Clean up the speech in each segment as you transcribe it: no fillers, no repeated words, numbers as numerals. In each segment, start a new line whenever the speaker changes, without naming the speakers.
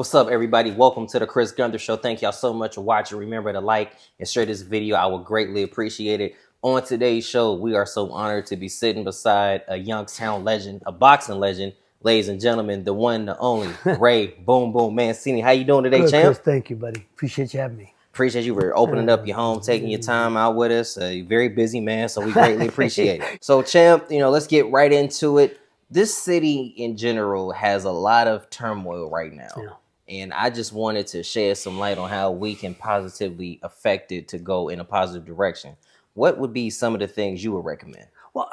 What's up, everybody? Welcome to the Chris Gunther Show. Thank y'all so much for watching. Remember to like and share this video. I would greatly appreciate it. On today's show, we are so honored to be sitting beside a Youngstown legend, a boxing legend, ladies and gentlemen, the one, the only, Ray Boom Boom Mancini. How you doing today,
Good,
champ?
Chris, thank you, buddy. Appreciate you having me.
Appreciate you for opening up your home, taking your time out with us. A very busy man, so we greatly appreciate it. So, champ, let's get right into it. This city in general has a lot of turmoil right now.
Yeah.
And I just wanted to shed some light on how we can positively affect it to go in a positive direction. What would be some of the things you would recommend?
Well,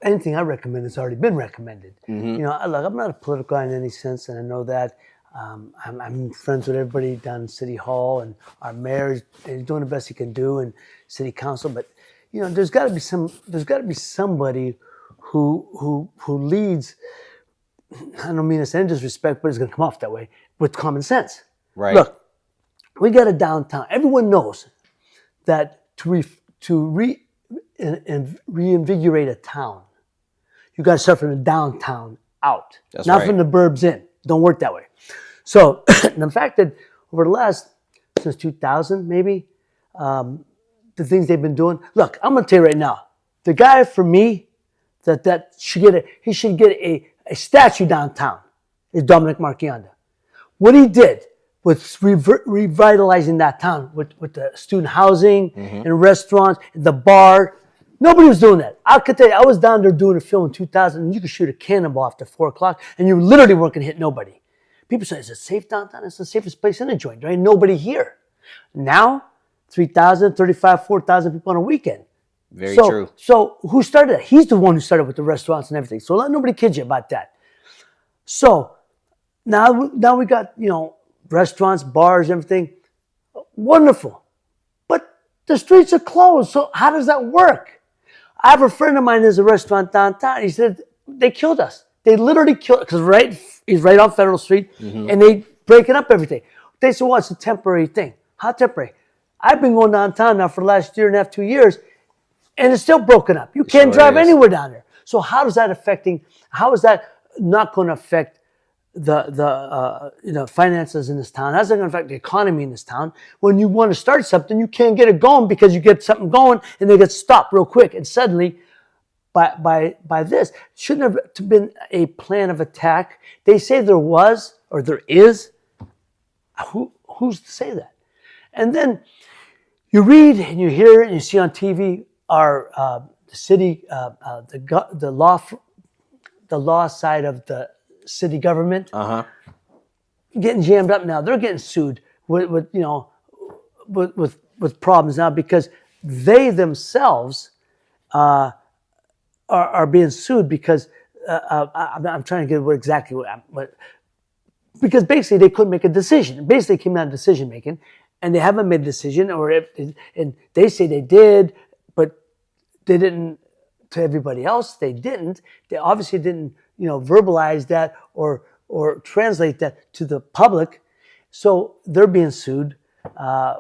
anything I recommend has already been recommended. Look, I'm not a political guy in any sense, and I know that. I'm friends with everybody down in City Hall, and our mayor is doing the best he can do, and City Council. But there's got to be somebody who leads. I don't mean this in disrespect, but it's going to come off that way, with common sense.
Right.
Look, we got a downtown. Everyone knows that to reinvigorate a town, you got to start from the downtown out,
That's
not
right.
from the burbs in. Don't work that way. So the fact that over the last, since 2000 maybe, the things they've been doing. Look, I'm going to tell you right now, the guy for me that should get a statue downtown is Dominic Marchianda. What he did with revitalizing that town with the student housing and restaurants, the bar. Nobody was doing that. I could tell you, I was down there doing a film in 2000, and you could shoot a cannonball after 4 o'clock, and you literally weren't going to hit nobody. People say, is it safe downtown? It's the safest place in the joint. There ain't nobody here. Now, 3,000, 35, 4,000 people on a weekend.
Very true.
So who started that? He's the one who started with the restaurants and everything. So let nobody kid you about that. So now we got, restaurants, bars, everything. Wonderful. But the streets are closed. So how does that work? I have a friend of mine who has a restaurant downtown. He said, they killed us. They literally killed us because he's right on Federal Street, and they breaking up everything. They said, well, it's a temporary thing. How temporary? I've been going downtown now for the last year and a half, 2 years, and it's still broken up. You can't drive anywhere down there. So how is that not going to affect the finances in this town? How's that going to affect the economy in this town? When you want to start something, you can't get it going because you get something going and they get stopped real quick. And suddenly, by this, shouldn't have been a plan of attack. They say there was or there is. Who's to say that? And then you read and you hear and you see on TV the city, the law side of the city government getting jammed up now. They're getting sued with problems now because they themselves are being sued because I'm trying to get exactly because basically they couldn't make a decision. Basically, it came down to decision making, and they haven't made a decision, and they say they did, but they didn't. To everybody else, they didn't. They obviously didn't, verbalize that or translate that to the public. So they're being sued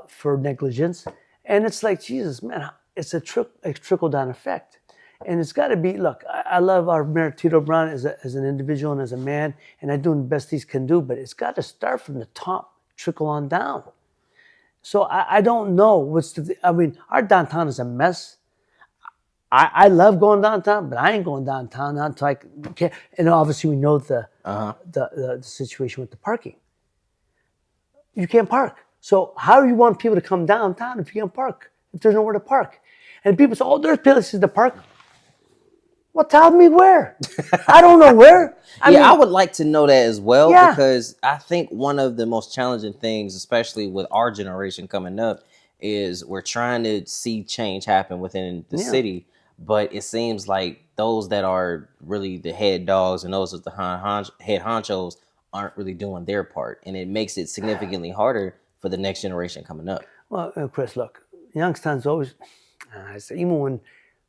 for negligence, and it's like, Jesus, man, it's a trickle down effect, and it's got to be. Look, I love our Mayor Tito Brown as an individual and as a man, and I'm doing the best he can do, but it's got to start from the top, trickle on down. So I don't know our downtown is a mess. I love going downtown, but I ain't going downtown until I can. And obviously, we know the situation with the parking. You can't park. So how do you want people to come downtown if you can't park? If there's nowhere to park? And people say, oh, there's places to park. Well, tell me where. I don't know where.
I would like to know that as well, because I think one of the most challenging things, especially with our generation coming up, is we're trying to see change happen within the city. But it seems like those that are really the head dogs and those of the head honchos aren't really doing their part. And it makes it significantly harder for the next generation coming up.
Well, Chris, look, Youngstown's always, even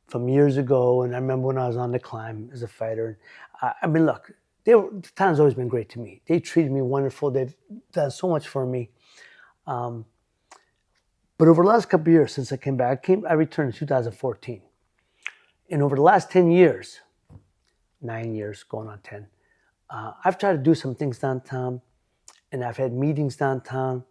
from years ago, and I remember when I was on the climb as a fighter. Look, the town's always been great to me. They treated me wonderful. They've done so much for me. But over the last couple of years since I came back, I returned in 2014. And over the last 10 years, 9 years, going on 10, I've tried to do some things downtown. and I've had meetings downtown.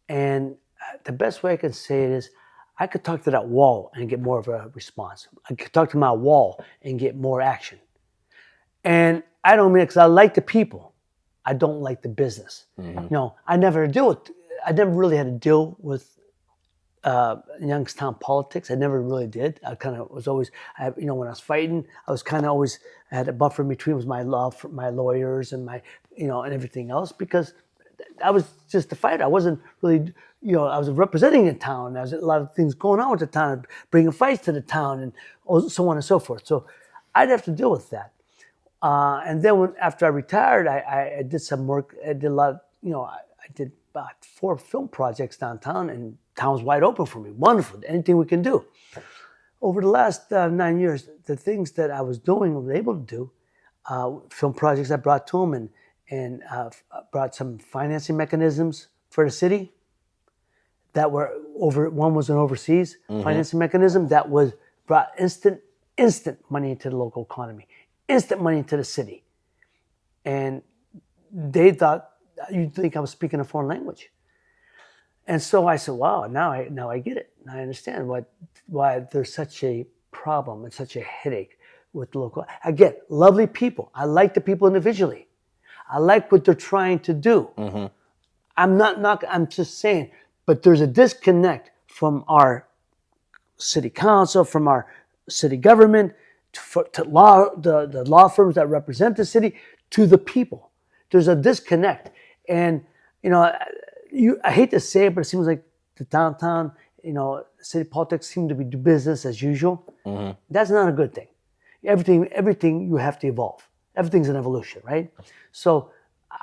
And the best way I can say it is I could talk to that wall and get more of a response. I could talk to my wall and get more action. And I don't mean it because I like the people. I don't like the business. I never really had to deal with Youngstown politics. I never really did. I kind of was always, when I was fighting, I was kind of always, I had a buffer in between with my lawyers and my, and everything else, because I was just a fighter. I wasn't really, I was representing the town. There was a lot of things going on with the town, bringing fights to the town, and so on and so forth. So I'd have to deal with that. And then after I retired, I did some work. I did a lot. I did about 4 film projects downtown, and town's wide open for me. Wonderful. Anything we can do. Over the last 9 years, the things that I was doing, I was able to do, film projects I brought to them, and brought some financing mechanisms for the city that were one was an overseas financing mechanism that brought instant money into the local economy, instant money into the city. And they thought, you'd think I was speaking a foreign language. And so I said, wow, now I get it. Now I understand why there's such a problem and such a headache with the local. Again, lovely people. I like the people individually. I like what they're trying to do. I'm just saying, but there's a disconnect from our city council, from our city government, to the law firms that represent the city, to the people. There's a disconnect. And, I hate to say it, but it seems like the downtown, city politics seem to do business as usual. That's not a good thing. Everything you have to evolve. Everything's an evolution, right? So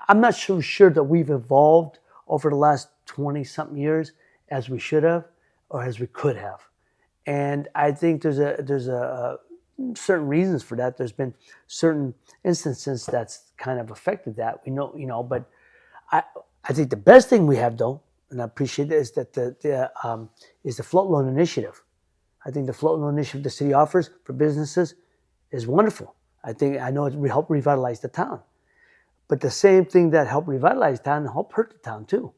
I'm not so sure that we've evolved over the last 20-something years as we should have or as we could have. And I think there's a certain reasons for that. There's been certain instances that's kind of affected that. We know, but I think the best thing we have, though, and I appreciate it, is that is the float loan initiative. I think the float loan initiative the city offers for businesses is wonderful. I know it helped revitalize the town, but the same thing that helped revitalize town helped hurt the town too.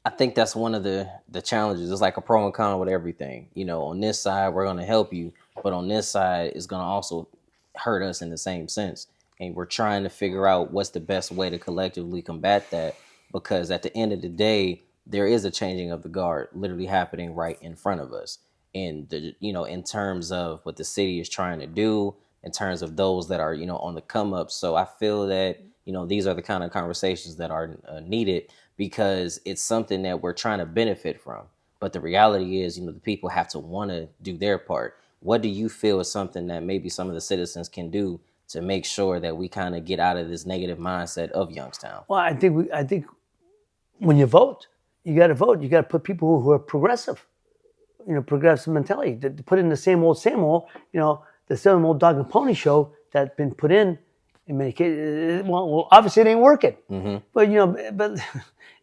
I think that's one of the challenges. It's like a pro and con with everything. On this side, we're going to help you, but on this side, it's going to also hurt us in the same sense. And we're trying to figure out what's the best way to collectively combat that, because at the end of the day, there is a changing of the guard literally happening right in front of us. And in terms of what the city is trying to do, in terms of those that are, on the come up. So I feel that, these are the kind of conversations that are needed, because it's something that we're trying to benefit from. But the reality is, the people have to want to do their part. What do you feel is something that maybe some of the citizens can do to make sure that we kind of get out of this negative mindset of Youngstown?
Well, I think when you vote, you got to vote. You got to put people who are progressive, progressive mentality. To put in the same old, the same old dog and pony show that's been put in many cases. Well, obviously it ain't working. But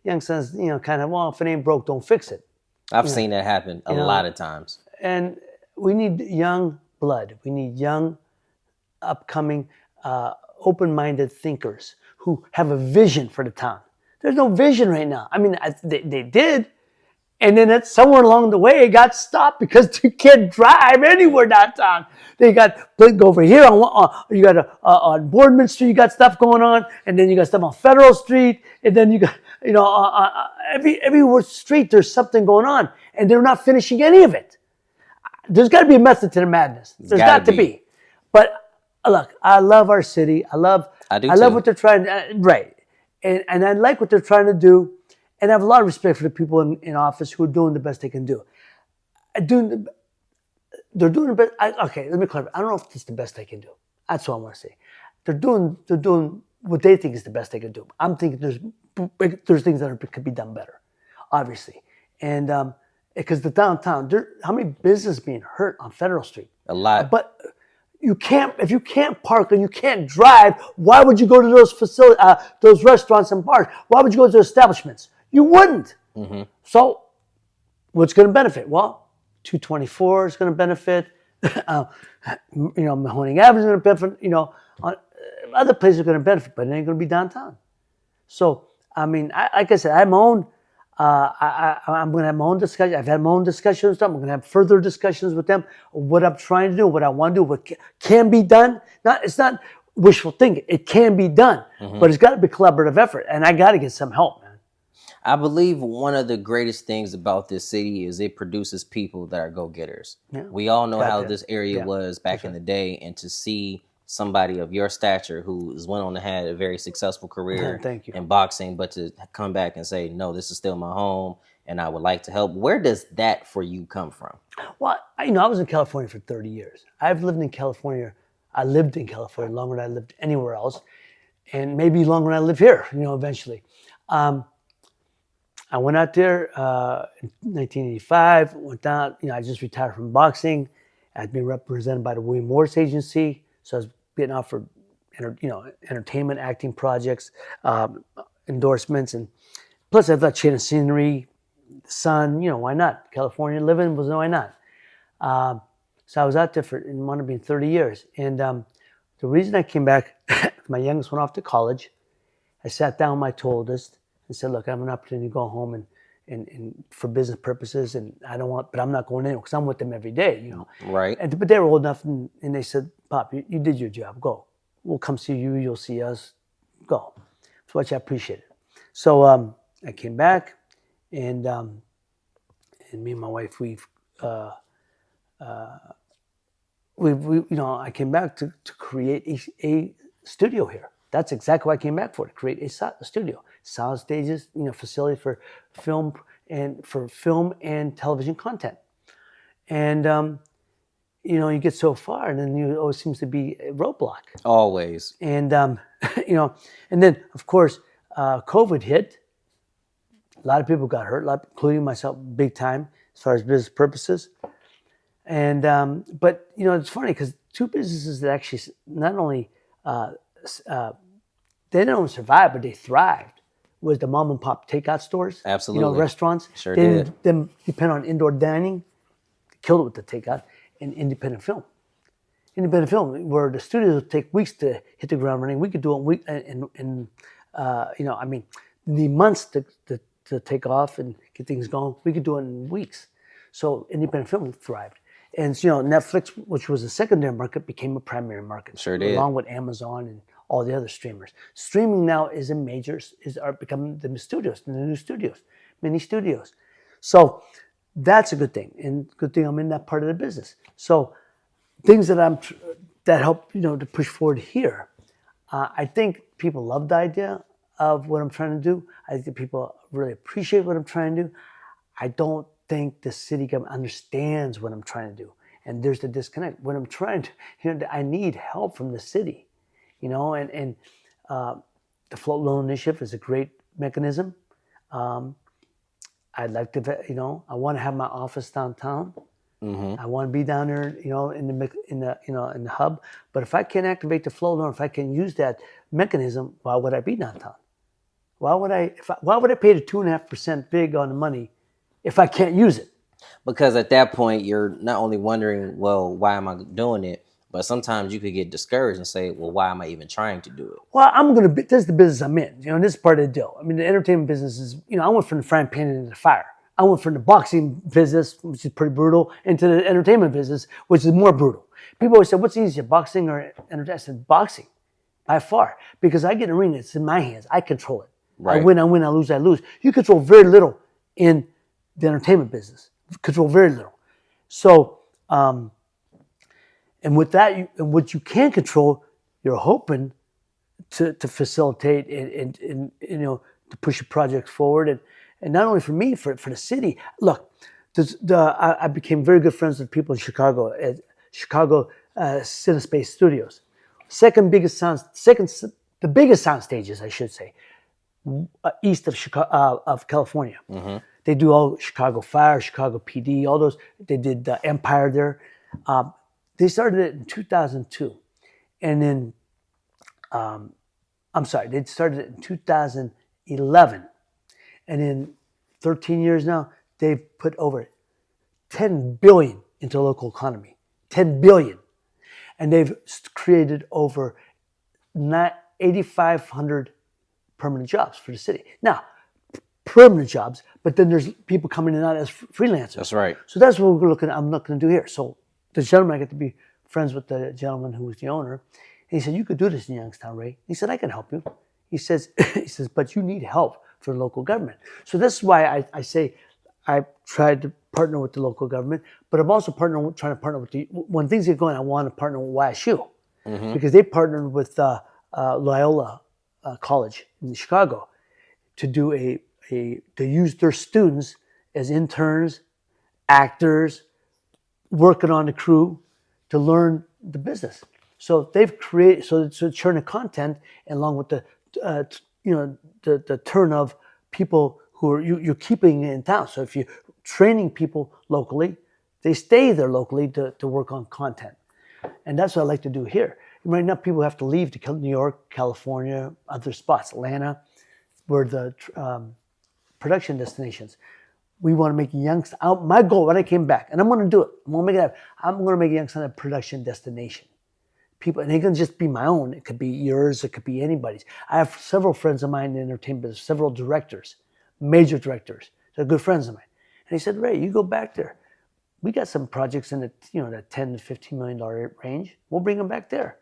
Youngstown's, kind of, well, if it ain't broke, don't fix it.
I've seen that happen a lot of times.
And we need young blood. We need young, upcoming, open-minded thinkers who have a vision for the town. There's no vision right now. I mean, they did. And then somewhere along the way, it got stopped because you can't drive anywhere downtown. They got go over here you got on Boardman Street, you got stuff going on, and then you got stuff on Federal Street, and then you got every street there's something going on, and they're not finishing any of it. There's got to be a method to the madness. There's got to be. But look, I love our city. I love what they're trying to right, and I like what they're trying to do. And I have a lot of respect for the people in office who are doing the best they can do. They're doing the best. Okay, let me clarify. I don't know if it's the best they can do. That's what I want to say. They're doing what they think is the best they can do. I'm thinking there's things that could be done better, obviously. And because the downtown, how many businesses being hurt on Federal Street?
A lot.
But if you can't park and you can't drive, why would you go to those those restaurants and bars? Why would you go to those establishments? You wouldn't. So what's going to benefit? Well, 224 is going to benefit. Mahoning Avenue is going to benefit. Other places are going to benefit, but it ain't going to be downtown. So I mean, like I said, I have my own. I'm going to have my own discussion. I've had my own discussions with them. I'm going to have further discussions with them. What I'm trying to do, what I want to do, what can be done. It's not wishful thinking. It can be done, but it's got to be collaborative effort, and I got to get some help, man.
I believe one of the greatest things about this city is it produces people that are go-getters.
Yeah.
We all know how
that.
this area was back in the day, and to see somebody of your stature who has went on to have a very successful career
Thank you.
in boxing, but to come back and say, no, this is still my home and I would like to help. Where does that for you come from?
Well, I was in California for 30 years. I've lived in California. I lived in California longer than I lived anywhere else, and maybe longer than I live here, eventually. I went out there in 1985, went down, I just retired from boxing. I'd been represented by the William Morris Agency, so I was getting offered, entertainment, acting projects, endorsements, and plus I thought change of scenery, the sun, why not? California living was why not? So I was out there for, it might have been 30 years. And the reason I came back, my youngest went off to college. I sat down with my oldest and said, look, I have an opportunity to go home and for business purposes, and but I'm not going in because I'm with them every day,
Right.
But they were old enough, and they said, Pop, you did your job, go. We'll come see you, you'll see us, go. So which I appreciate it. So I came back, and me and my wife, I came back to create a studio here. That's exactly what I came back for, to create a studio, sound stages, facility for film and television content. And you get so far, and then you always seems to be a roadblock.
Always.
And and then of course COVID hit. A lot of people got hurt, including myself, big time as far as business purposes. And but it's funny because two businesses that actually not only they didn't only survive, but they thrived, was the mom and pop takeout stores.
Absolutely.
Restaurants.
Sure did.
Them depend on indoor dining, killed it with the takeout, and independent film. Independent film, where the studios would take weeks to hit the ground running. We could do it need months to take off and get things going. We could do it in weeks. So independent film thrived. And Netflix, which was a secondary market, became a primary market.
Sure did.
Along with Amazon and all the other streamers. Streaming now are becoming the new studios, mini studios. So that's a good thing, and good thing I'm in that part of the business. So things that help to push forward here. I think people love the idea of what I'm trying to do. I think people really appreciate what I'm trying to do. I don't think the city government understands what I'm trying to do, and there's the disconnect. When I'm trying to, I need help from the city, and the float loan initiative is a great mechanism. I'd like to, I want to have my office downtown. Mm-hmm. I want to be down there, in the hub. But if I can't activate the float loan, if I can use that mechanism, why would I be downtown? Why would I pay the 2.5% big on the money if I can't use it?
Because at that point, you're not only wondering, well, why am I doing it? But sometimes you could get discouraged and say, well, why am I even trying to do it?
Well, this is the business I'm in. This is part of the deal. I mean, the entertainment business is, I went from the frying pan into the fire. I went from the boxing business, which is pretty brutal, into the entertainment business, which is more brutal. People always say, what's easier, boxing or entertainment? I said, boxing, by far. Because I get a ring, it's in my hands. I control it. Right. I win, I lose, I lose. You control very little in the entertainment business. You control very little. So, and with that, and what you can control, you're hoping to facilitate and to push your projects forward. And not only for me, for the city. Look, I became very good friends with people in Chicago at Chicago Cinespace Studios. The biggest sound stages, I should say, east of Chicago, of California. Mm-hmm. They do all Chicago Fire, Chicago PD, all those. They did Empire there. They started it in 2002, and then they started it in 2011. And in 13 years now, they've put over $10 billion into the local economy. $10 billion. And they've created over 8,500 permanent jobs for the city. Now, permanent jobs, but then there's people coming in and out as freelancers.
That's right.
So that's what I'm looking to do here. So the gentleman, I get to be friends with the gentleman who was the owner. And he said, you could do this in Youngstown, Ray. He said, I can help you. He says, but you need help for local government. So this is why I say I tried to partner with the local government, but I'm also trying to partner with when things get going, I want to partner with YSU because they partnered with Loyola College in Chicago to do to use their students as interns, actors, working on the crew to learn the business. So they've created so churn of content along with the turn of people who are you're keeping in town. So if you're training people locally, they stay there locally to work on content, and that's what I like to do here. Right now, people have to leave to New York, California, other spots, Atlanta, where the production destinations. We want to make Youngstown. My goal when I came back, and I'm going to do it. I'm going to make Youngstown a production destination. People, and it can just be my own. It could be yours. It could be anybody's. I have several friends of mine in the entertainment business, several directors, major directors. They're good friends of mine. And he said, Ray, you go back there. We got some projects in the $10 to $15 million range. We'll bring them back there.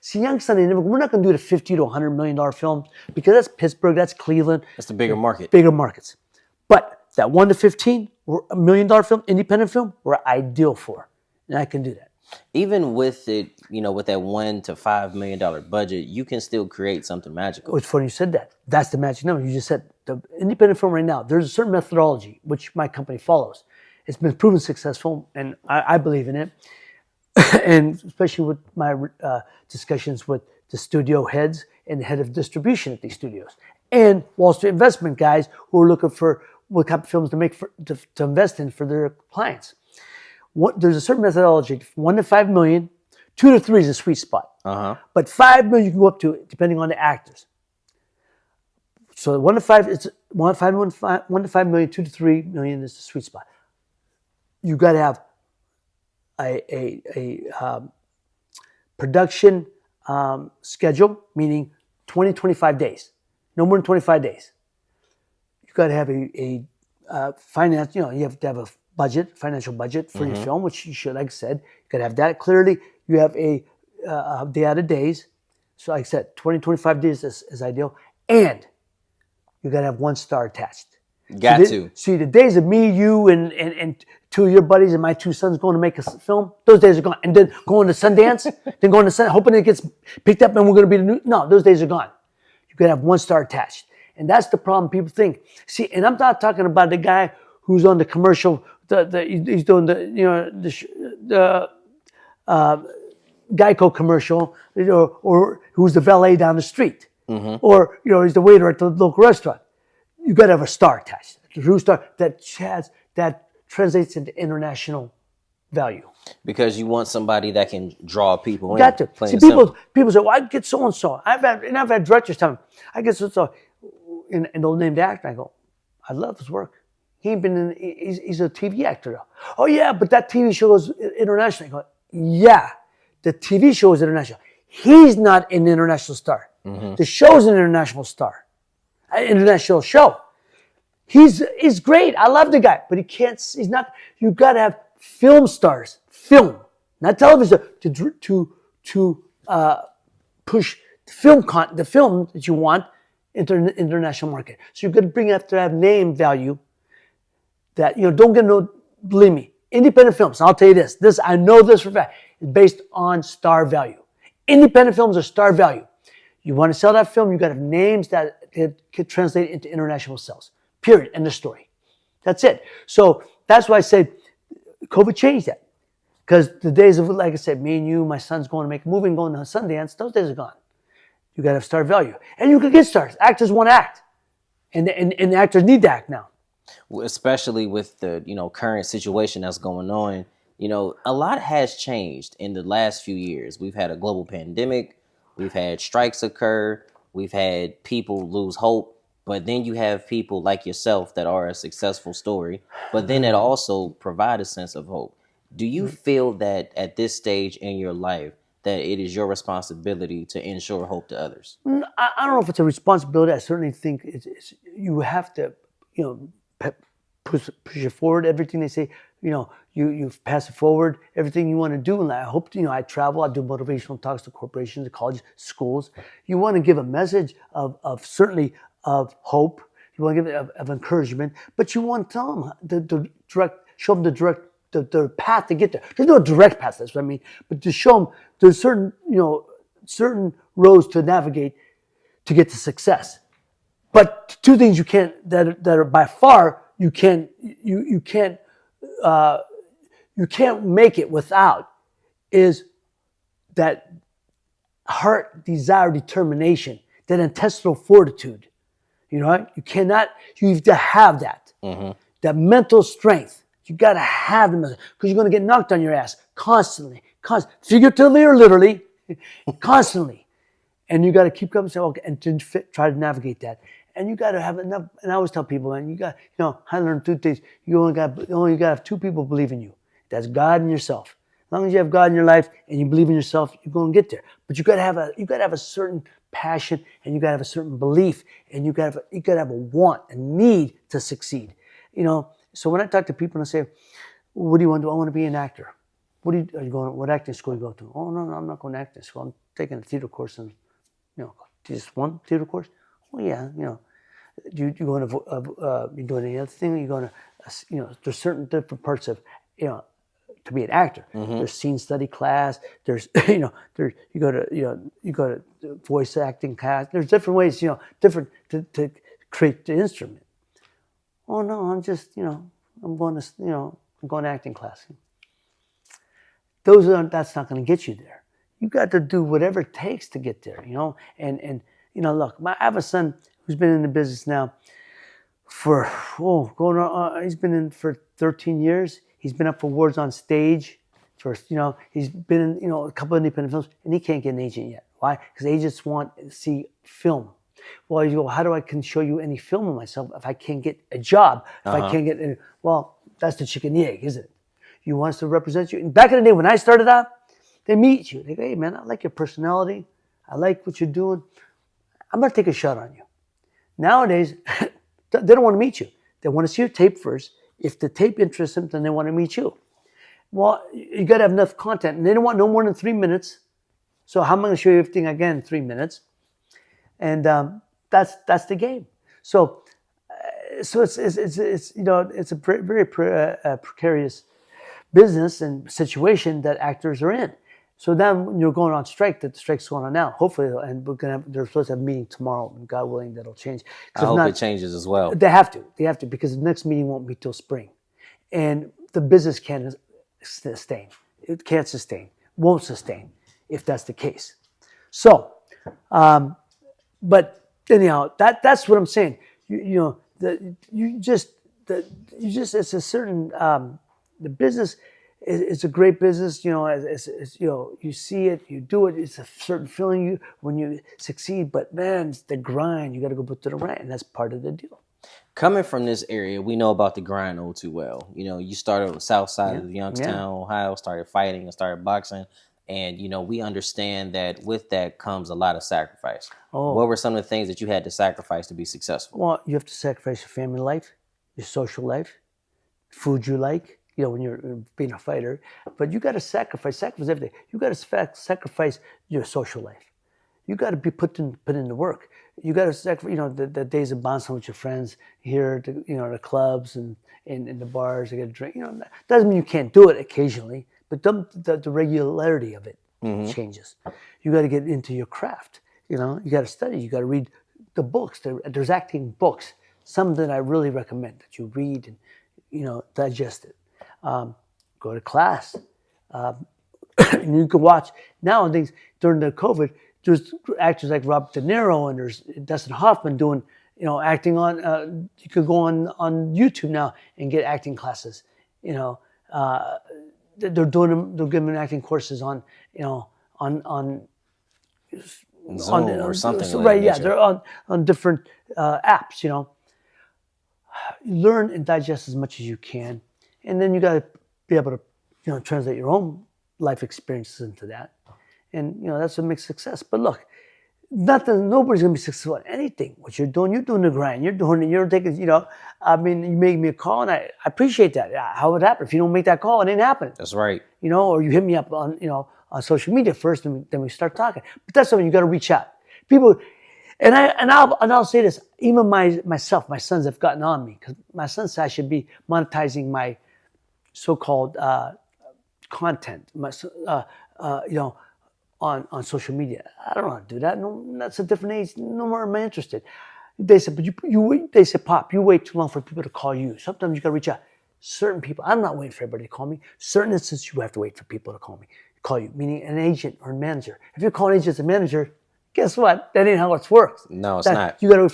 See, Youngstown, we're not going to do the $50 to $100 million films because that's Pittsburgh, that's Cleveland.
That's the bigger market.
Bigger markets. But that $1 to $15 or $1 million film, independent film, we're ideal for. And I can do that.
Even with it, with that $1 to $5 million budget, you can still create something magical.
It's funny you said that. That's the magic number. You just said the independent film right now, there's a certain methodology which my company follows. It's been proven successful, and I believe in it. And especially with my discussions with the studio heads and the head of distribution at these studios and Wall Street investment guys who are looking for what type of films to make to invest in for their clients. There's a certain methodology: $1 to $5 million, $2 to $3 is a sweet spot. But $5 million you can go up to depending on the actors. So $1 to $5, it's $1 to $5 million, $2 to $3 million is the sweet spot. You got to have a production schedule, meaning 25 days, no more than 25 days. You got to have a finance, you have to have a financial budget for your film, which you should, like I said, you got to have that clearly. You have a day out of days. So like I said, 25 days is ideal. And you got to have one star attached. See, the days of me, you, and two of your buddies and my two sons going to make a film, those days are gone. And then going to Sundance, hoping it gets picked up and we're going to be the new. No, those days are gone. You got to have one star attached. And that's the problem people think. See, and I'm not talking about the guy who's on the commercial, he's doing the Geico commercial, or who's the valet down the street, or he's the waiter at the local restaurant. You got to have a star attached, a true star that translates into international value.
Because you want somebody that can draw people in.
Got to. See, people say, well, I get so and so. I've had directors tell me, I get so and so, and they'll name the actor. I go, I love his work. He ain't been he's a TV actor though. Oh yeah, but that TV show is international. I go, yeah, the TV show is international. He's not an international star. The show's an international star. International show. He's great. I love the guy, but he's not. You got to have film stars, not television, to push the film that you want into an international market. So you're going to have to have name value. That don't get believe me, independent films. I'll tell you this I know this for a fact is based on star value. Independent films are star value. You want to sell that film, you got to have names that could translate into international sales. Period. End of story. That's it. So that's why I say COVID changed that. Because the days of, like I said, me and you, my son's going to make a movie and going to Sundance, those days are gone. You got to have star value. And you can get stars. Actors want to act. And the actors need to act now.
Especially with the current situation that's going on. A lot has changed in the last few years. We've had a global pandemic. We've had strikes occur. We've had people lose hope. But then you have people like yourself that are a successful story, but then it also provide a sense of hope. Do you feel that at this stage in your life that it is your responsibility to ensure hope to others?
I don't know if it's a responsibility. I certainly think you have to, push it forward. Everything they say, you pass it forward. Everything you want to do, and I hope, I travel. I do motivational talks to corporations, to colleges, schools. You want to give a message of certainly of hope. You want to give it of encouragement, but you want to tell them show them the path to get there. There's no direct path. That's what I mean. But to show them there's certain roads to navigate to get to success. But two things you can't that are by far you can't make it without is that heart, desire, determination, that intestinal fortitude. You have to have that. Mm-hmm. That mental strength. You got to have them because you're going to get knocked on your ass constantly, figuratively or literally, constantly. And you got to keep coming and try to navigate that. And you got to have enough. And I always tell people, man, you got, I learned two things. You only got to have two people believe in you. That's God and yourself. As long as you have God in your life and you believe in yourself, you're going to get there. But you got to have a certain passion, and you got to have a certain belief, and you got to have a want, a need to succeed. So when I talk to people and I say, "What do you want to do?" I want to be an actor. What acting school are you going to? Oh no, I'm not going to acting school. I'm taking a theater course, and just one theater course. Oh yeah, you going to you doing any other thing? You going to there's certain different parts of to be an actor. Mm-hmm. There's scene study class. There's you go to voice acting class. There's different ways different to create the instrument. Oh no, I'm just I'm going to acting class. That's not going to get you there. You got to do whatever it takes to get there. And look, I have a son who's been in the business now for he's been in for 13 years. He's been up for awards on stage. He's been in a couple of independent films, and he can't get an agent yet. Why? Because agents want to see film. Well, you go, how do I can show you any film of myself if I can't get a job? If I can't get that's the chicken and the egg, isn't it? You want us to represent you. And back in the day when I started out, they meet you. They go, hey man, I like your personality. I like what you're doing. I'm gonna take a shot on you. Nowadays, they don't want to meet you. They want to see your tape first. If the tape interests them, then they want to meet you. Well, you got to have enough content, and they don't want no more than 3 minutes. So how am I going to show you everything again in 3 minutes? And that's the game. So it's a very precarious business and situation that actors are in. So then when you're going on strike, the strike's going on now. Hopefully, and they're supposed to have a meeting tomorrow, and God willing, that'll change.
I hope it changes as well.
They have to, because the next meeting won't be till spring. And the business can't sustain. It can't sustain, won't sustain if that's the case. So, but anyhow, that's what I'm saying. It's a certain, the business it's a great business, you see it, you do it. It's a certain feeling when you succeed, but man, it's the grind. You got to go put to the right, and that's part of the deal.
Coming from this area, we know about the grind all too well. You started on the south side of Youngstown, Ohio, started fighting and started boxing. And, we understand that with that comes a lot of sacrifice. Oh. What were some of the things that you had to sacrifice to be successful?
Well, you have to sacrifice your family life, your social life, food you like, when you're being a fighter. But you got to sacrifice everything. You got to sacrifice your social life. You got to be put in the work. You got to sacrifice, the days of bouncing with your friends here, the clubs and in the bars. You got to drink. That doesn't mean you can't do it occasionally, but the regularity of it changes. You got to get into your craft. You got to study. You got to read the books. There's acting books. Some that I really recommend that you read and digest it. Go to class. And you can watch nowadays during the COVID. There's actors like Robert De Niro and there's Dustin Hoffman doing, acting on. You could go on YouTube now and get acting classes. They're doing them. They're giving acting courses on
Zoom or something.
Right? Yeah, they're on different apps. Learn and digest as much as you can, and then you got to be able to translate your own life experiences into that. And that's what makes success. But look, nobody's gonna be successful at anything. What you're doing the grind. You're doing it. You're taking. I mean, you make me a call, and I appreciate that. How would it happen? If you don't make that call, it ain't happening.
That's right.
Or you hit me up on on social media first, and then we start talking. But that's something you got to reach out. People, and I'll say this. Even myself, my sons have gotten on me because my son said I should be monetizing my so-called content. On social media. I don't know how to do that. No, that's a different age. No more am I interested. They said, but you wait. They said, Pop, you wait too long for people to call you. Sometimes you got to reach out. Certain people, I'm not waiting for everybody to call me. Certain instances, you have to wait for people to call you, meaning an agent or a manager. If you're calling agents and manager, guess what? That ain't how it works.
No, it's not.
You got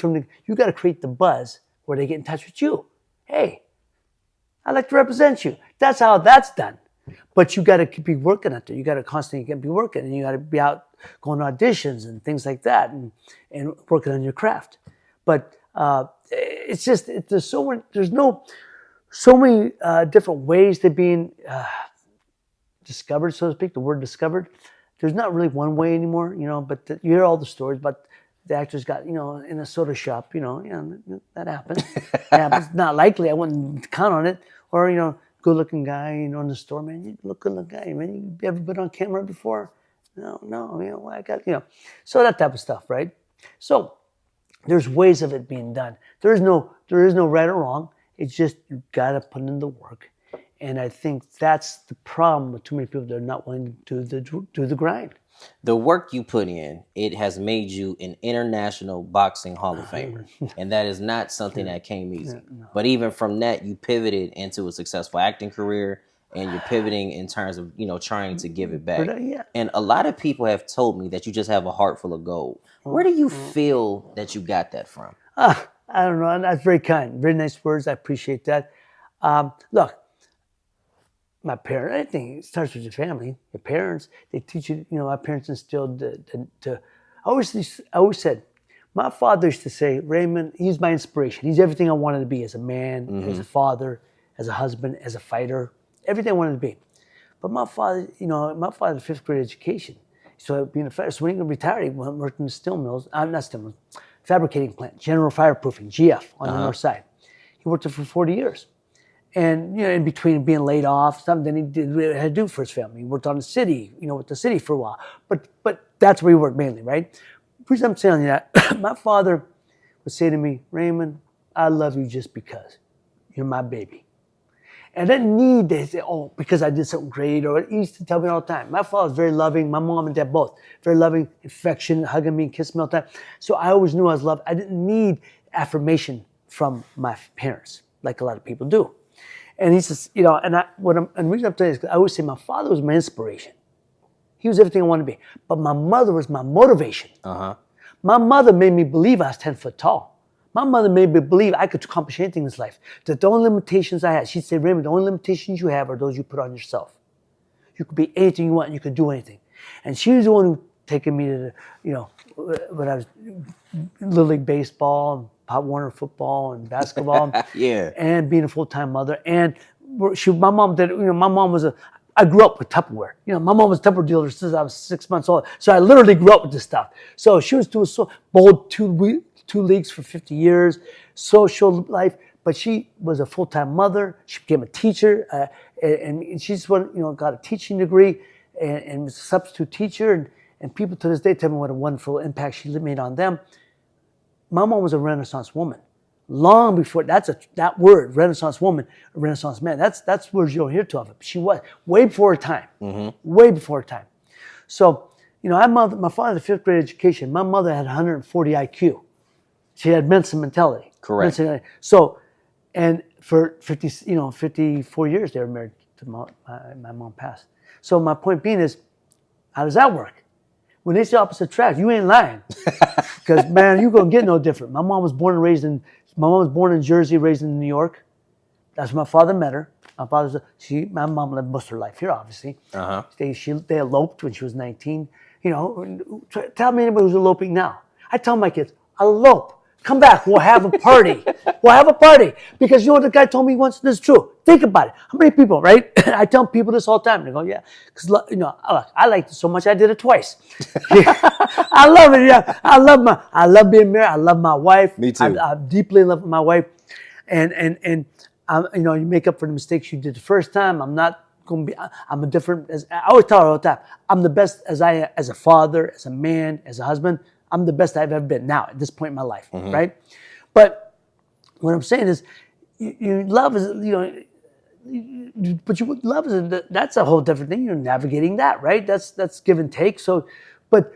to create the buzz where they get in touch with you. Hey, I'd like to represent you. That's how that's done. But you got to be working at it. You got to constantly be working, and you got to be out going to auditions and things like that, and working on your craft. But it's just there's so many different ways to being discovered, so to speak. The word discovered. There's not really one way anymore, But you hear all the stories, but the actors got in a soda shop, that happens. It happens. Not likely. I wouldn't count on it. Or good-looking guy, in the store, man. You look good-looking guy, man. You ever been on camera before? No. I got, So that type of stuff, right? So there's ways of it being done. There is no right or wrong. It's just you gotta put in the work, and I think that's the problem with too many people that are not willing to do the grind.
The work you put in, it has made you an international boxing Hall of Famer. And that is not something that came easy. No. But even from that, you pivoted into a successful acting career, and you're pivoting in terms of, trying to give it back.
Yeah.
And a lot of people have told me that you just have a heart full of gold. Where do you feel that you got that from?
I don't know. That's very kind. Very nice words. I appreciate that. Look, my parents, I think it starts with your family. Your parents, they teach you, my parents instilled I always said, my father used to say, Raymond, he's my inspiration. He's everything I wanted to be as a man, as a father, as a husband, as a fighter, everything I wanted to be. But my father, had a fifth grade education. So being a fighter, so when he retired, he worked in the steel mills, not steel mills, fabricating plant, general fireproofing, GF on the north side. He worked there for 40 years. And, in between being laid off, something he did really had to do for his family. He worked on the city, with the city for a while. But that's where he worked mainly, right? The reason I'm telling you that, my father would say to me, Raymond, I love you just because. You're my baby. And I didn't need to say, because I did something great, or he used to tell me all the time. My father was very loving, my mom and dad both. Very loving, affectionate, hugging me, kissing me all the time. So I always knew I was loved. I didn't need affirmation from my parents, like a lot of people do. And he says, and the reason I'm telling you is I always say my father was my inspiration. He was everything I wanted to be. But my mother was my motivation. My mother made me believe I was 10 foot tall. My mother made me believe I could accomplish anything in this life. That the only limitations I had, she'd say, Raymond, the only limitations you have are those you put on yourself. You could be anything you want, you could do anything. And she was the one who taken me to when I was Little League baseball, and Pop Warner football and basketball.
Yeah.
And being a full-time mother. And my mom did, my mom was I grew up with Tupperware. My mom was a Tupperware dealer since I was 6 months old. So I literally grew up with this stuff. So she was doing bowled two leagues for 50 years, social life. But she was a full-time mother. She became a teacher. And she just got a teaching degree and was a substitute teacher. And people to this day tell me what a wonderful impact she made on them. My mom was a Renaissance woman. Long before that word, Renaissance woman, Renaissance man, that's words you'll hear to of it. She was way before her time. Way before her time. So, my father had a fifth grade education. My mother had 140 IQ. She had Mensa mentality.
Correct.
So, and for 54 years they were married to my mom passed. So my point being is, how does that work? When they say opposite attract, you ain't lying. Because, man, you're going to get no different. My mom was born in Jersey, raised in New York. That's where my father met her. My mom lived most of her life here, obviously. They eloped when she was 19. Tell me anybody who's eloping now. I tell my kids, elope. Come back. We'll have a party. We'll have a party. Because you know what the guy told me once? This is true. Think about it. How many people, right? I tell people this all the time. They go, yeah. Because, you know, I liked it so much, I did it twice. I love it. Yeah. I love being married. I love my wife.
Me too.
I'm deeply in love with my wife. And you know, you make up for the mistakes you did the first time. I'm not going to be, I'm a different, as I always tell her all the time, I'm the best as a father, as a man, as a husband. I'm the best I've ever been now at this point in my life, right? But what I'm saying is, you love is, you know, but you love is, that's a whole different thing. You're navigating that, right? That's give and take. So, but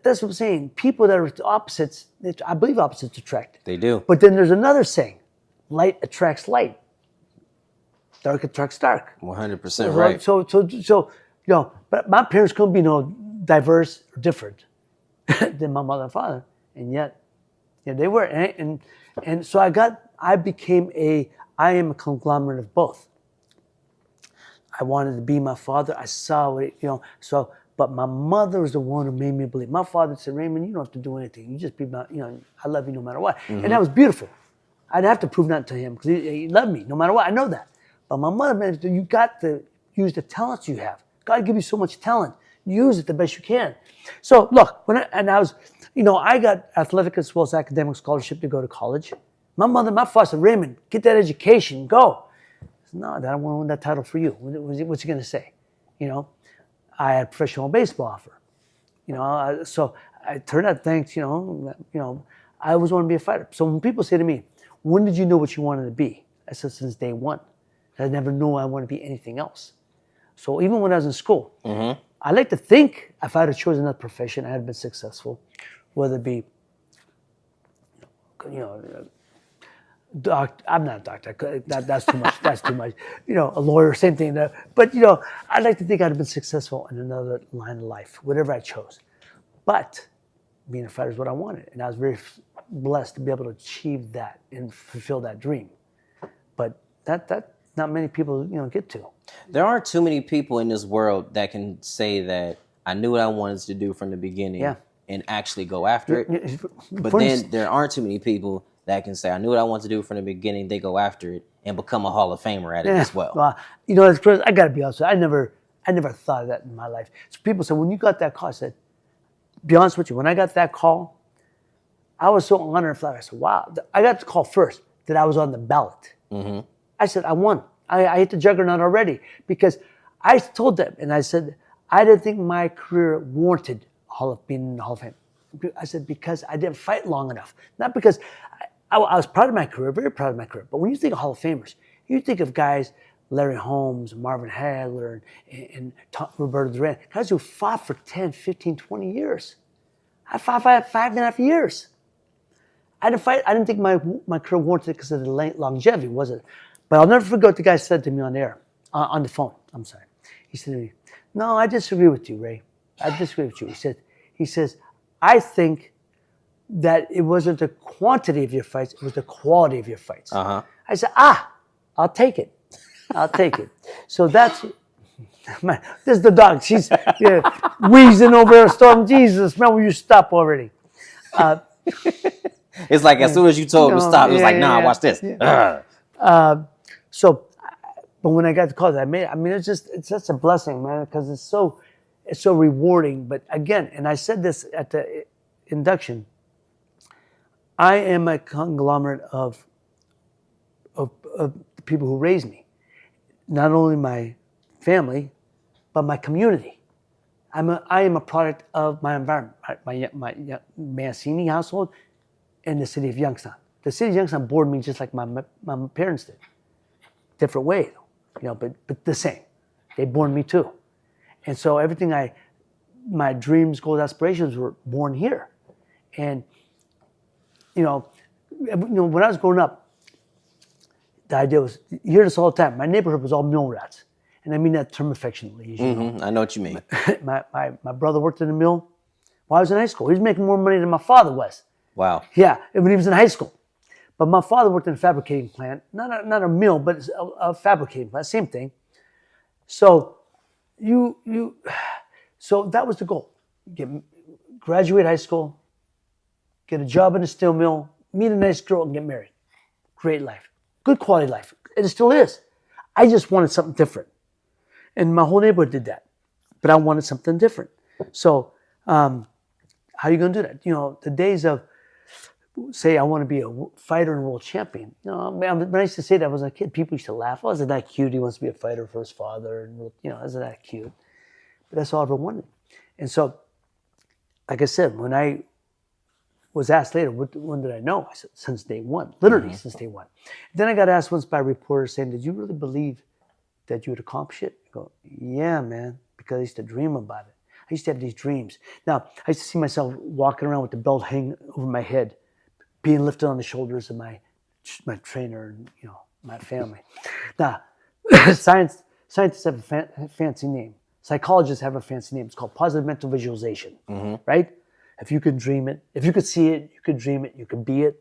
that's what I'm saying. People that are opposites, I believe opposites attract.
They do.
But then there's another saying, light attracts light. Dark attracts dark.
100% right.
So, you know, but my parents couldn't be no diverse or different than my mother and father, and yet, yeah, they were, and so I am a conglomerate of both. I wanted to be my father. I saw what you know. So, but my mother was the one who made me believe. My father said, "Raymond, you don't have to do anything. You just be my, you know, I love you no matter what," and that was beautiful. I didn't have to prove that to him because he loved me no matter what. I know that. But my mother, man, you got to use the talents you have. God give you so much talent. Use it the best you can. So look, I was, you know, I got athletic as well as academic scholarship to go to college. My father said, Raymond, get that education, go. I said, no, I don't want to win that title for you. What's he going to say? You know, I had a professional baseball offer. You know, so I turned out, thanks, you know, I always want to be a fighter. So when people say to me, when did you know what you wanted to be? I said, since day one. I never knew I wanted to be anything else. So even when I was in school, I like to think if I had chosen another profession, I had been successful, whether it be, you know, I'm not a doctor. That's too much. That's too much. You know, a lawyer, same thing. But, you know, I'd like to think I'd have been successful in another line of life, whatever I chose. But being a fighter is what I wanted. And I was very blessed to be able to achieve that and fulfill that dream. But that not many people, you know, get to.
There aren't too many people in this world that can say that I knew what I wanted to do from the beginning and actually go after it. But then there aren't too many people that can say I knew what I wanted to do from the beginning, they go after it and become a Hall of Famer at it as well.
You know, I got to be honest with you, I never thought of that in my life. So people say, when you got that call, I said, be honest with you, when I got that call, I was so honored and flattered. I said, wow. I got the call first that I was on the ballot. I said, I won. I hit the juggernaut already because I told them, and I said, I didn't think my career warranted being in the Hall of Fame. I said, because I didn't fight long enough. Not because I was proud of my career, very proud of my career. But when you think of Hall of Famers, you think of guys, Larry Holmes, Marvin Hagler, and Roberto Duran, guys who fought for 10, 15, 20 years. I fought 5.5 years. I didn't think my career warranted because of the longevity, was it? But I'll never forget what the guy said to me on air, on the phone. I'm sorry. He said to me, no, I disagree with you, Ray. I disagree with you. He says, I think that it wasn't the quantity of your fights, it was the quality of your fights. I said, I'll take it. I'll take it. So that's, man, this is the dog. She's wheezing over a storm. Jesus, man, will you stop already?
It's like as soon as you told him to stop, it was like, nah, watch this.
So, but when I got the call, I mean, it's just a blessing, man, because it's so rewarding. But again, and I said this at the induction, I am a conglomerate of the people who raised me, not only my family, but my community. I am a product of my environment, my Mancini household, and the city of Youngstown. The city of Youngstown bored me just like my parents did. Different way, you know, but the same. They born me too. And so everything my dreams, goals, aspirations were born here. And, you know, when I was growing up, the idea was, you hear this all the time, my neighborhood was all mill rats. And I mean that term affectionately, as you know.
I know what you mean.
My brother worked in the mill while I was in high school. He was making more money than my father was.
Wow.
Yeah, when he was in high school. But my father worked in a fabricating plant, not a mill, but a fabricating plant, same thing. So so that was the goal. Graduate high school, get a job in a steel mill, meet a nice girl, and get married. Great life. Good quality life. It still is. I just wanted something different. And my whole neighborhood did that. But I wanted something different. So how are you going to do that? The days of, say, I want to be a fighter and world champion. When I used to say that, I was a kid. People used to laugh. Oh, isn't that cute? He wants to be a fighter for his father. And, isn't that cute? But that's all I ever wanted. And so, like I said, when I was asked later, when did I know? I said, since day one. Literally, since day one. Then I got asked once by a reporter saying, did you really believe that you would accomplish it? I go, yeah, man, because I used to dream about it. I used to have these dreams. Now, I used to see myself walking around with the belt hanging over my head, being lifted on the shoulders of my trainer and, my family. Now, scientists have a fancy name. Psychologists have a fancy name. It's called positive mental visualization, right? If you could dream it, if you could see it, you could dream it, you could be it.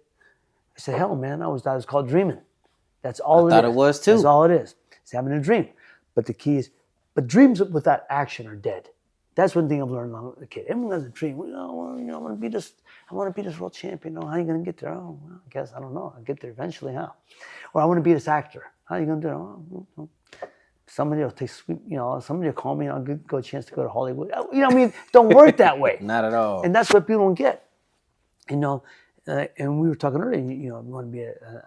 I said, hell, man, I always thought it was called dreaming. That's all it is.
I thought it was too.
That's all it is. It's having a dream. But the key is, but dreams without action are dead. That's one thing I've learned along with the kid. Everyone has a dream. I want to be this. I want to be this world champion. How are you going to get there? Oh, well, I guess I don't know. I'll get there eventually. How? Or I want to be this actor. How are you going to do it? Oh, somebody will somebody will call me and I'll go a chance to go to Hollywood. It don't work that way.
Not at all.
And that's what people don't get. And we were talking earlier, you want to be a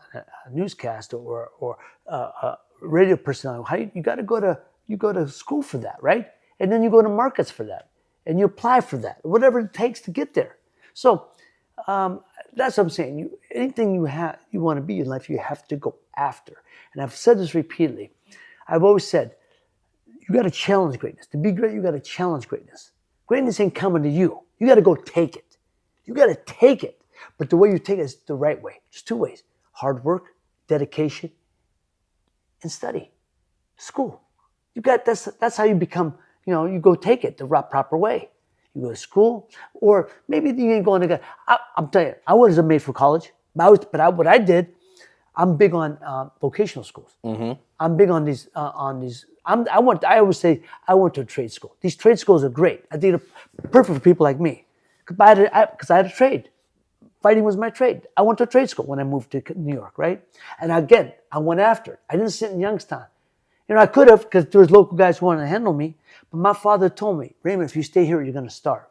newscaster or a radio personality. You go to school for that, right? And then you go to markets for that. And you apply for that, whatever it takes to get there. So that's what I'm saying. Anything you want to be in life, you have to go after. And I've said this repeatedly. I've always said, you got to challenge greatness. To be great, you got to challenge greatness. Greatness ain't coming to you. You got to go take it. You got to take it. But the way you take it is the right way. There's two ways: hard work, dedication, and study. School. That's how you become. You go take it the proper way. You go to school, or maybe you ain't going to go. I'm telling you, I wasn't made for college. What I did, I'm big on vocational schools. I'm big on these. I always say I went to a trade school. These trade schools are great. I think they're perfect for people like me, because I had a trade. Fighting was my trade. I went to a trade school when I moved to New York, right? And again, I went after it. I didn't sit in Youngstown. I could have, because there was local guys who wanted to handle me. But my father told me, Raymond, if you stay here, you're going to starve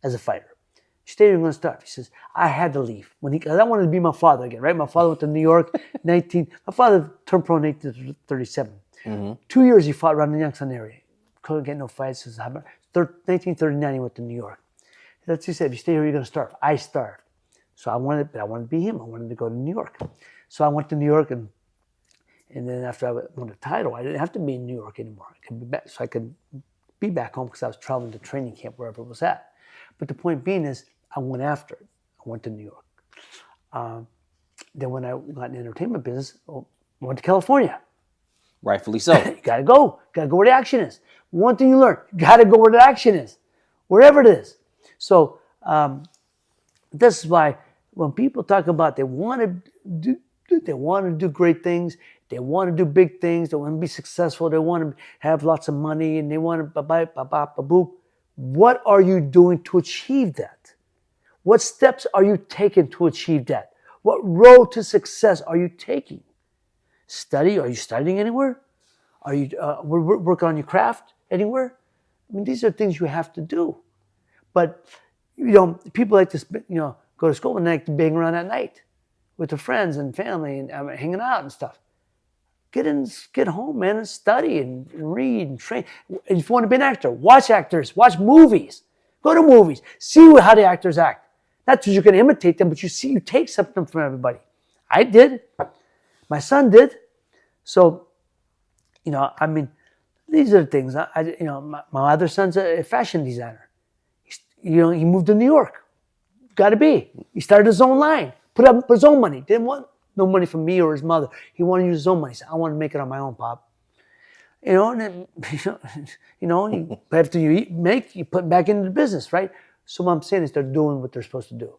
as a fighter. You stay here, you're going to starve. He says, I had to leave. Because I wanted to be my father again, right? My father went to New York, my father turned pro in 1937. 2 years he fought around the Youngstown area. Couldn't get no fights. 1939 he went to New York. That's what he said, if you stay here, you're going to starve. I starved. So I wanted to be him. I wanted to go to New York. So I went to New York, and then after I won the title, I didn't have to be in New York anymore. I could be back home because I was traveling to training camp wherever it was at. But the point being is, I went after it. I went to New York. Then when I got in the entertainment business, I went to California.
Rightfully so.
You gotta go. Gotta go where the action is. One thing you learn, you gotta go where the action is, wherever it is. So this is why when people talk about they want to do great things, they want to do big things, they want to be successful, they want to have lots of money, and they want to boop. What are you doing to achieve that? What steps are you taking to achieve that? What road to success are you taking? Study? Are you studying anywhere? Are you working on your craft anywhere? I mean, these are things you have to do. But people like to go to school and they like to bang around at night with their friends and family and hanging out and stuff. Get home, man, and study and read and train. And if you want to be an actor, watch actors, watch movies, go to movies, see how the actors act. Not that you can imitate them, but you take something from everybody. I did. My son did. So, these are the things. My other son's a fashion designer. He moved to New York. Got to be. He started his own line. Put up his own money. Didn't want no money from me or his mother. He wanted to use his own money. He said, I want to make it on my own, Pop. And then, after you you put it back into the business, right? So what I'm saying is they're doing what they're supposed to do.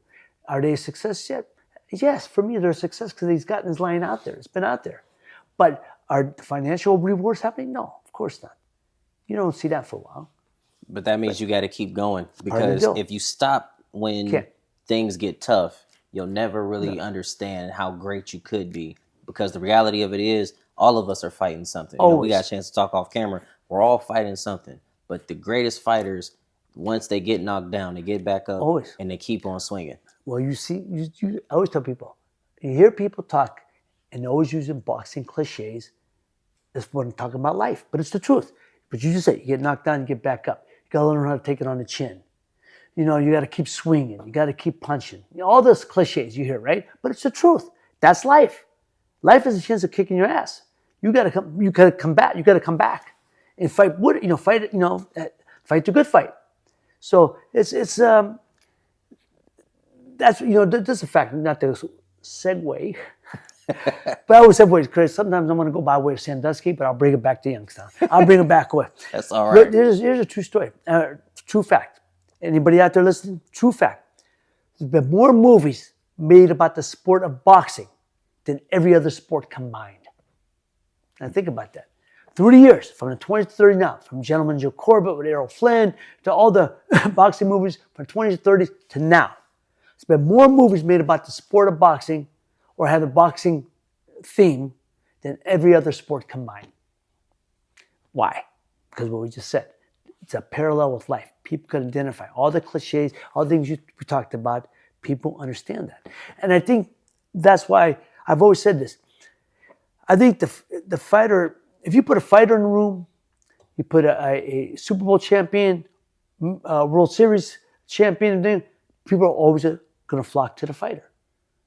Are they a success yet? Yes, for me, they're a success because he's gotten his line out there. It's been out there. But are financial rewards happening? No, of course not. You don't see that for a while.
But that means you got to keep going, because if you stop when things get tough, you'll never really understand how great you could be, because the reality of it is all of us are fighting something. You know, we got a
Always.
chance to talk off camera. We're all fighting something, but the greatest fighters, once they get knocked down, they get back up
Always.
and they keep on swinging.
Well, you see, I always tell people, you hear people talk and always using boxing cliches as when talking about life, but it's the truth. But you just say, you get knocked down, you get back up. You got to learn how to take it on the chin. You know, you got to keep swinging. You got to keep punching. You know, all those cliches you hear, right? But it's the truth. That's life. Life is a chance of kicking your ass. You got to come. You got to come back. You got to come back and fight. What, you know, fight it. You know, fight the good fight. So it's that's, you know, that's a fact. Not to segue, but I always segue, Chris. Sometimes I'm going to go by way of Sandusky, but I'll bring it back to Youngstown. I'll bring it back away.
That's all right.
Here's a true story, true fact. Anybody out there listening? True fact. There's been more movies made about the sport of boxing than every other sport combined. Now think about that. Through the years, from the 20s to 30s now, from Gentleman Joe Corbett with Errol Flynn to all the boxing movies from 20s to 30s to now. There's been more movies made about the sport of boxing or have a boxing theme than every other sport combined. Why? Because what we just said. It's a parallel with life. People can identify all the cliches, all the things we talked about. People understand that. And I think that's why I've always said this. I think the fighter, if you put a fighter in the room, you put a Super Bowl champion, World Series champion, people are always going to flock to the fighter.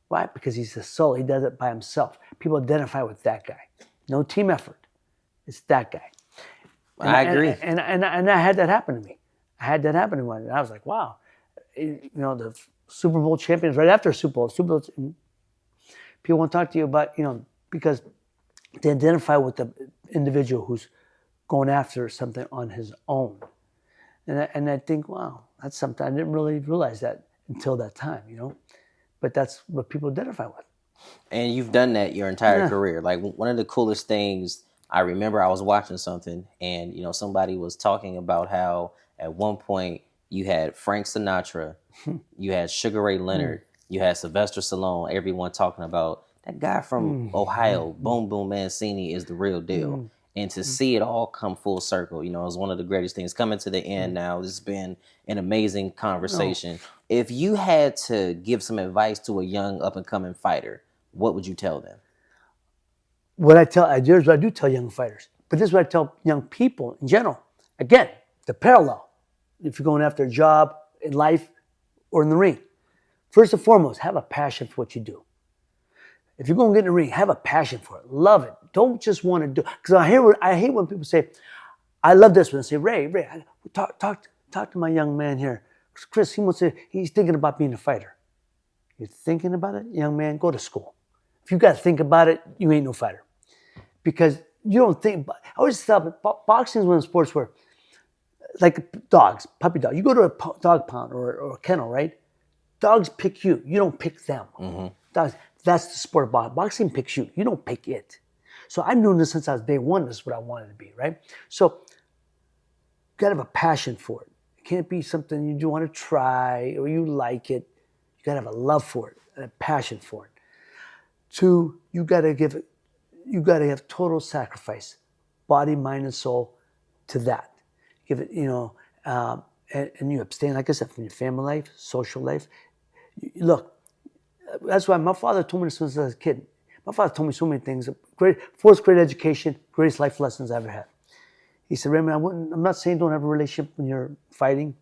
Why? Because he's a soul. He does it by himself. People identify with that guy. No team effort. It's that guy.
I agree.
And I had that happen to me. I had that happen to me. And I was like, wow. You know, the Super Bowl champions right after Super Bowl, people won't talk to you about, you know, because they identify with the individual who's going after something on his own. And I think, wow, that's something I didn't really realize that until that time, you know. But that's what people identify with.
And you've done that your entire career. Like, one of the coolest things, I remember I was watching something and, you know, somebody was talking about how at one point you had Frank Sinatra, you had Sugar Ray Leonard, you had Sylvester Stallone, everyone talking about that guy from Ohio, Boom Boom Mancini is the real deal. And to see it all come full circle, you know, is one of the greatest things. Coming to the end now, this has been an amazing conversation. If you had to give some advice to a young up-and-coming fighter, what would you tell them?
Here's what I do tell young fighters, but this is what I tell young people in general. Again, the parallel. If you're going after a job in life or in the ring, first and foremost, have a passion for what you do. If you're going to get in the ring, have a passion for it. Love it. Don't just want to do. Because I hate when people say, "I love this one." And say, "Ray, talk to my young man here, Chris. He's thinking about being a fighter." You're thinking about it, young man? Go to school. If you got to think about it, you ain't no fighter. Because you don't think. I always tell boxing is one of the sports where, like dogs, puppy dog. You go to a dog pound or a kennel, right? Dogs pick you. You don't pick them. Dogs. That's the sport of boxing. Boxing picks you. You don't pick it. So I've known this since I was day one. This is what I wanted to be, right? So you got to have a passion for it. It can't be something you do want to try or you like it. You got to have a love for it and a passion for it. Two, you got to have total sacrifice, body, mind, and soul to that. Give it, you know, and you abstain, like I said, from your family life, social life. Look, that's why my father told me this since I was a kid. My father told me so many things. Fourth grade education, greatest life lessons I ever had. He said, Raymond, I'm not saying don't have a relationship when you're fighting,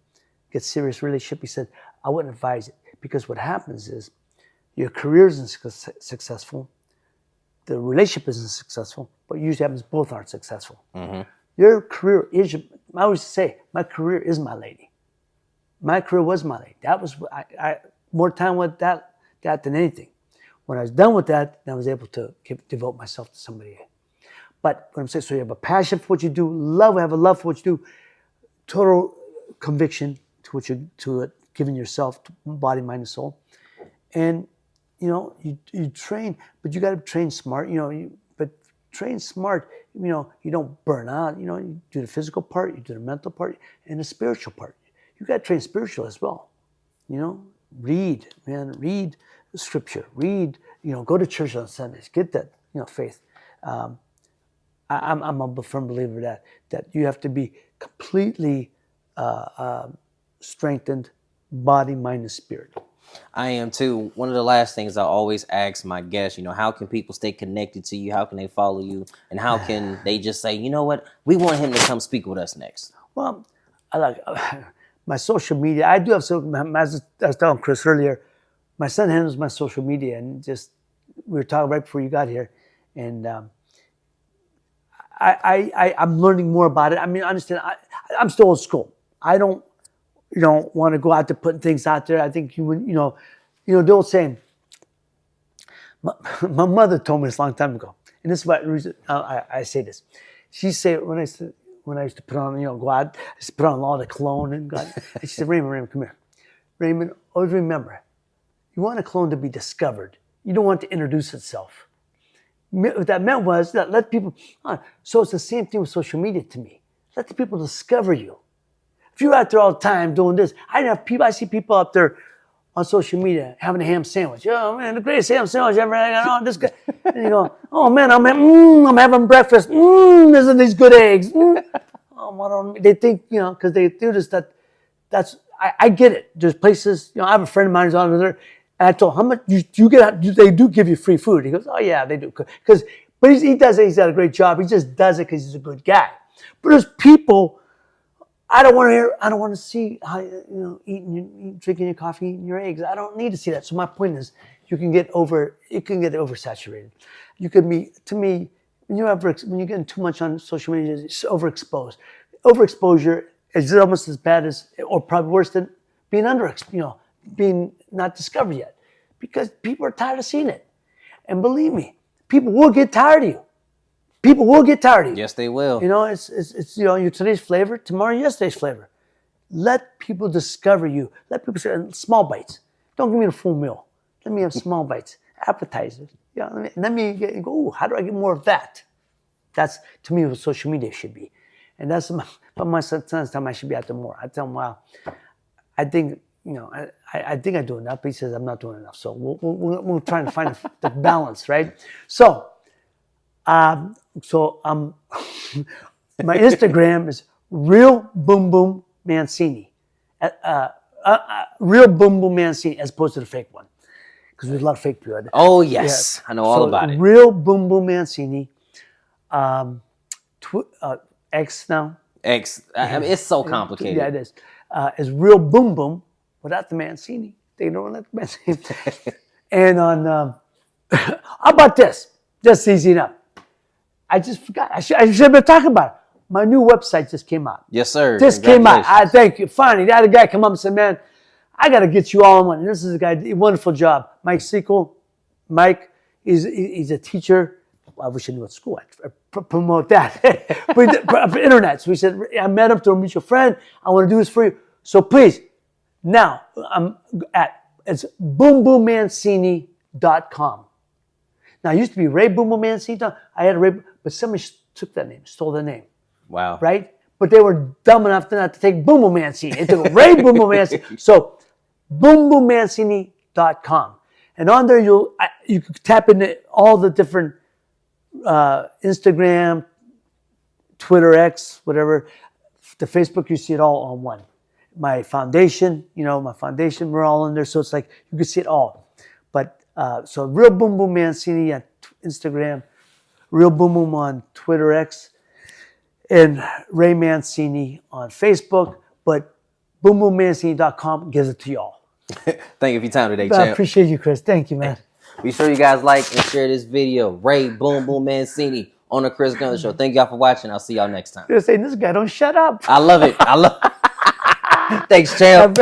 get serious relationship. He said, I wouldn't advise it because what happens is your career isn't successful, the relationship isn't successful, but usually happens both aren't successful. Your career is, I always say, my career is my lady. My career was my lady. That was, I more time with that than anything. When I was done with that, then I was able to devote myself to somebody. But what I'm saying, so you have a passion for what you do, have a love for what you do, total conviction to it, giving yourself body, mind, and soul. And, you know, you train, but you got to train smart, you know, but train smart, you know, you don't burn out, you know, you do the physical part, you do the mental part, and the spiritual part. You got to train spiritual as well, you know. Read, man. Read scripture. Read. Go to church on Sundays. Get that faith. I'm a firm believer that you have to be completely strengthened, body, mind, and spirit.
I am too. One of the last things I always ask my guests, how can people stay connected to you? How can they follow you? And how can they just say, you know what, we want him to come speak with us next?
Well, I like my social media. I do have as I was telling Chris earlier, my son handles my social media, and we were talking right before you got here, and I'm learning more about it. I mean, understand, I'm still old school. I don't want to go out there putting things out there. I think the old saying. My mother told me this a long time ago, and this is what reason I say this. She said when I used to put on, go out, I used to put on all the cologne and God. And she said, Raymond, come here. Raymond, always remember, you want a cologne to be discovered. You don't want it to introduce itself. What that meant was that let people. So it's the same thing with social media to me. Let the people discover you. If you're out there all the time doing this, I see people out there on social media having a ham sandwich. Oh man, the greatest ham sandwich ever. This guy. And you go, oh man, I'm having breakfast. Isn't these good eggs? They think, because they do this. I get it. There's places, I have a friend of mine who's on there, and I told him, how much you get? They do give you free food. He goes, oh yeah, they do. But he does it. He's got a great job. He just does it because he's a good guy. But there's people. I don't want to see how drinking your coffee, eating your eggs. I don't need to see that. So my point is, you can get oversaturated. You could be, to me, when you're getting too much on social media, it's overexposed. Overexposure is almost as bad as, or probably worse than being being not discovered yet, because people are tired of seeing it. And believe me, people will get tired of you. People will get tired of you.
Yes, they will.
It's your today's flavor, tomorrow yesterday's flavor. Let people discover you. Let people say small bites. Don't give me the full meal. Let me have small bites, appetizers. Let me go. How do I get more of that? That's to me what social media should be, and that's my son's time. I should be out there more. I tell him, well, I think I think I do enough. But he says I'm not doing enough. So we're trying to find the balance, right? So. My Instagram is Real Boom Boom Mancini, Real Boom Boom Mancini, as opposed to the fake one, because there's a lot of fake people.
Oh yes, yeah. I know all about it.
Real Boom Boom Mancini, X now.
X, I mean, it's so complicated.
Yeah, it is. Is Real Boom Boom without the Mancini. They don't let the Mancini. And on, how about this? Just easy enough. I just forgot. I should have been talking about it. My new website just came out.
Yes, sir.
Just came out. I thank you. Finally, I had a guy come up and say, man, I got to get you all in one. And this is a guy, wonderful job. Mike Sequel. Mike, he's a teacher. I wish I knew what school. I promote that. For internet. So he said, I met him through a mutual friend. I want to do this for you. So please, now it's boomboommancini.com. Now, it used to be Ray Boom Boom Mancini. I had Ray, but somebody took that name, stole the name.
Wow.
Right? But they were dumb enough to not to take Boom Boom Mancini. They took Ray Boom Boom Mancini. So, boomboommancini.com. And on there, you can tap into all the different Instagram, Twitter, X, whatever. The Facebook, you see it all on one. My foundation, we're all in there. So it's like you can see it all. But so Real Boom Boom Mancini on Instagram, Real Boom Boom on Twitter X, and Ray Mancini on Facebook. But boomboommancini.com gives it to y'all.
Thank you for your time today,
I
champ.
appreciate you, Chris. Thank you, man.
Be sure you guys like and share this video. Ray Boom Boom Mancini on the Chris Gunther Show. Thank y'all for watching. I'll see y'all next time.
You're saying this guy don't shut up.
I love it. Thanks, champ.